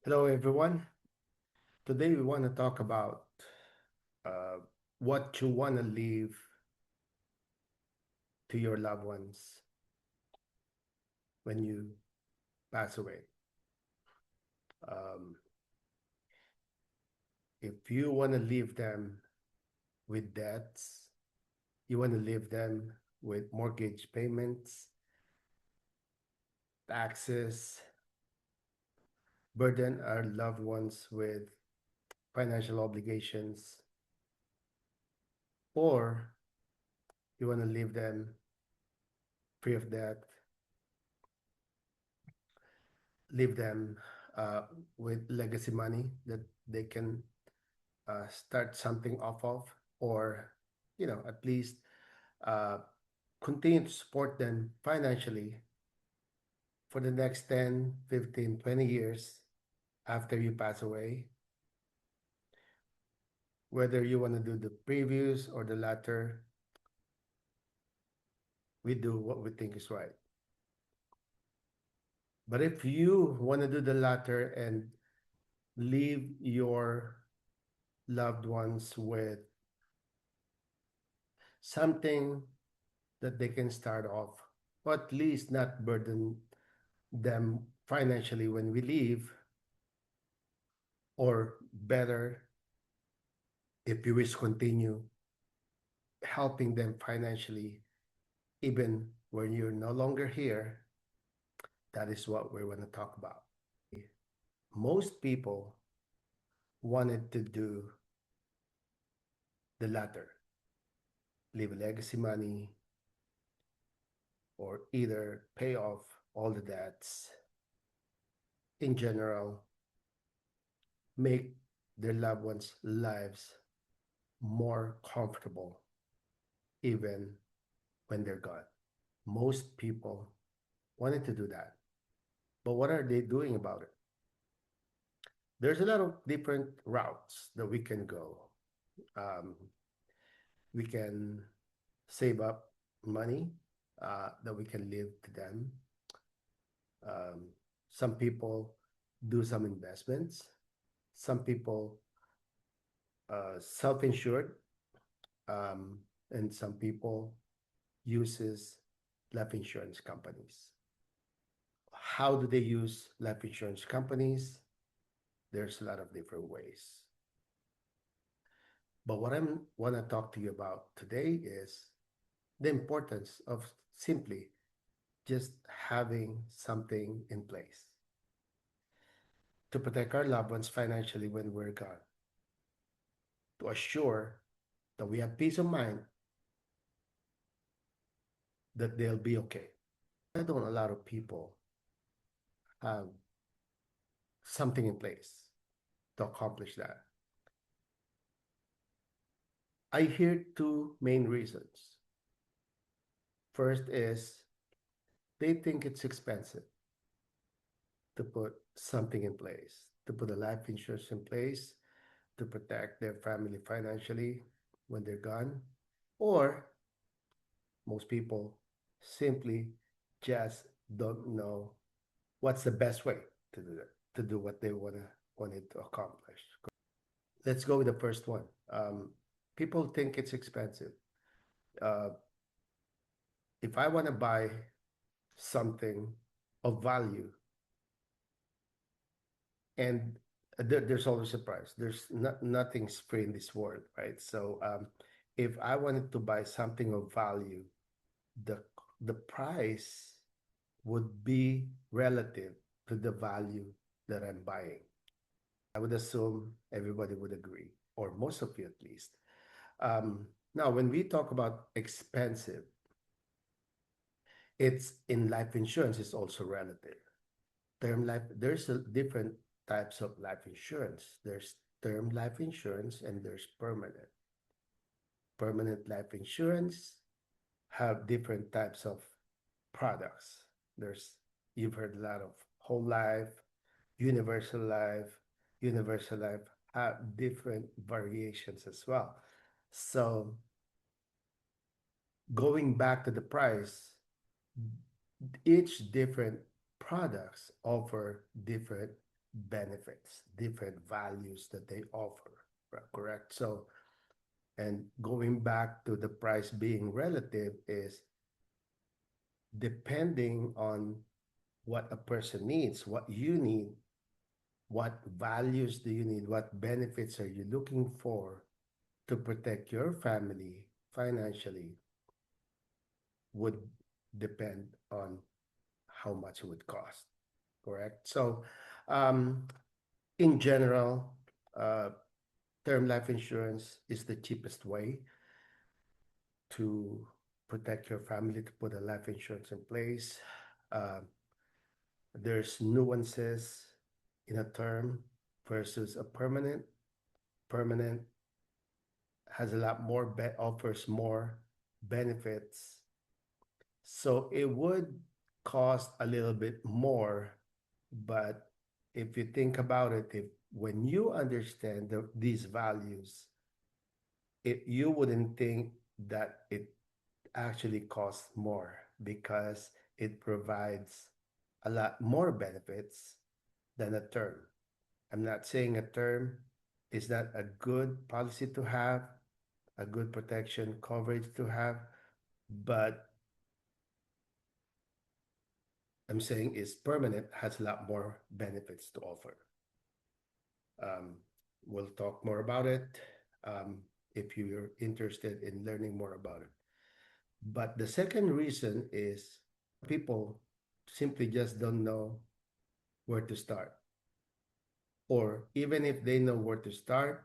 Hello, everyone. Today we want to talk about uh, what you want to leave to your loved ones when you pass away. Um, if you want to leave them with debts, you want to leave them with mortgage payments, taxes, burden our loved ones with financial obligations, or you want to leave them free of debt, leave them uh, with legacy money that they can start something off of, or at least uh, continue to support them financially for the next 10, 15, 20 years after you pass away. Whether you want to do the previous or the latter, we do what we think is right. But if you want to do the latter and leave your loved ones with something that they can start off, or at least not burden them financially when we leave, or better, if you wish, continue helping them financially even when you're no longer here. That is what we're going to talk about. Most people wanted to do the latter, leave a legacy money, or either pay off all the debts in general, make their loved ones' lives more comfortable even when they're gone. Most people wanted to do that. But what are they doing about it? There's a lot of different routes that we can go. Um, we can save up money that we can leave to them. Um, some people do some investments. Some people self-insured, um, and some people uses life insurance companies. How do they use life insurance companies? There's a lot of different ways. But what I want to talk to you about today is the importance of simply just having something in place to protect our loved ones financially when we're gone, to assure that we have peace of mind that they'll be okay. I don't a lot of people have something in place to accomplish that. I hear two main reasons. First is they think it's expensive to put something in place, to put a life insurance in place to protect their family financially when they're gone. Or most people simply just don't know what's the best way to do that, to do what they wanted to accomplish. Let's go with the first one. People think it's expensive. Uh, if I want to buy something of value, and there's always a price. There's nothing's free in this world, right? So if I wanted to buy something of value, the the price would be relative to the value that I'm buying. I would assume everybody would agree, or most of you at least. Now, when we talk about expensive, it's in life insurance is also relative. Term life, there's different types of life insurance. There's term life insurance and there's permanent. Permanent life insurance have different types of products. There's You've heard a lot of whole life, universal life, universal life have different variations as well. So going back to the price, each different products offer different benefits, different values that they offer, correct? So, and going back to the price being relative is depending on what a person needs, what you need, what values do you need, what benefits are you looking for to protect your family financially would depend on how much it would cost, correct? So, um, in general, uh, term life insurance is the cheapest way to protect your family, to put a life insurance in place. Uh, there's nuances in a term versus a permanent. Permanent has a lot more, offers more benefits. So it would cost a little bit more, but if you think about it, if when you understand these values, you wouldn't think that it actually costs more because it provides a lot more benefits than a term. I'm not saying a term is not a good policy to have, a good protection coverage to have, but I'm saying is permanent has a lot more benefits to offer. Um, we'll talk more about it um, if you're interested in learning more about it. But the second reason is people simply just don't know where to start. Or even if they know where to start,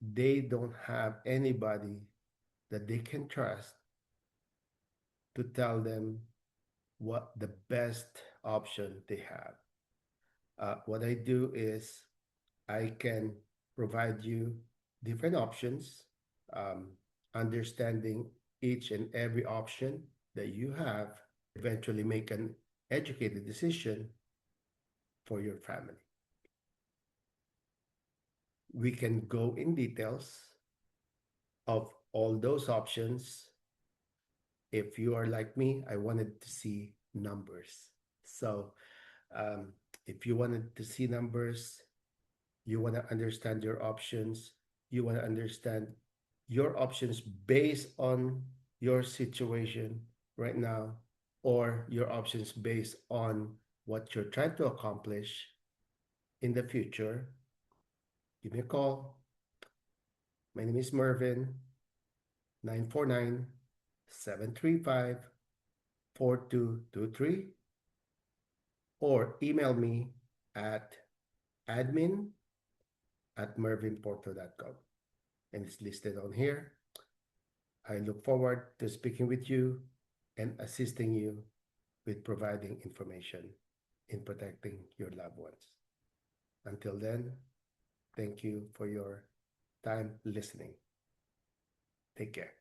they don't have anybody that they can trust to tell them what the best option they have. What I do is I can provide you different options, um, understanding each and every option that you have, eventually make an educated decision for your family. We can go in details of all those options. If you are like me, I wanted to see numbers. So um, if you wanted to see numbers, you want to understand your options, you want to understand your options based on your situation right now, or your options based on what you're trying to accomplish in the future, give me a call. My name is Mervin, 949 735 4223, or email me at admin@mervinporto.com. And it's listed on here. I look forward to speaking with you and assisting you with providing information in protecting your loved ones. Until then, thank you for your time listening. Take care.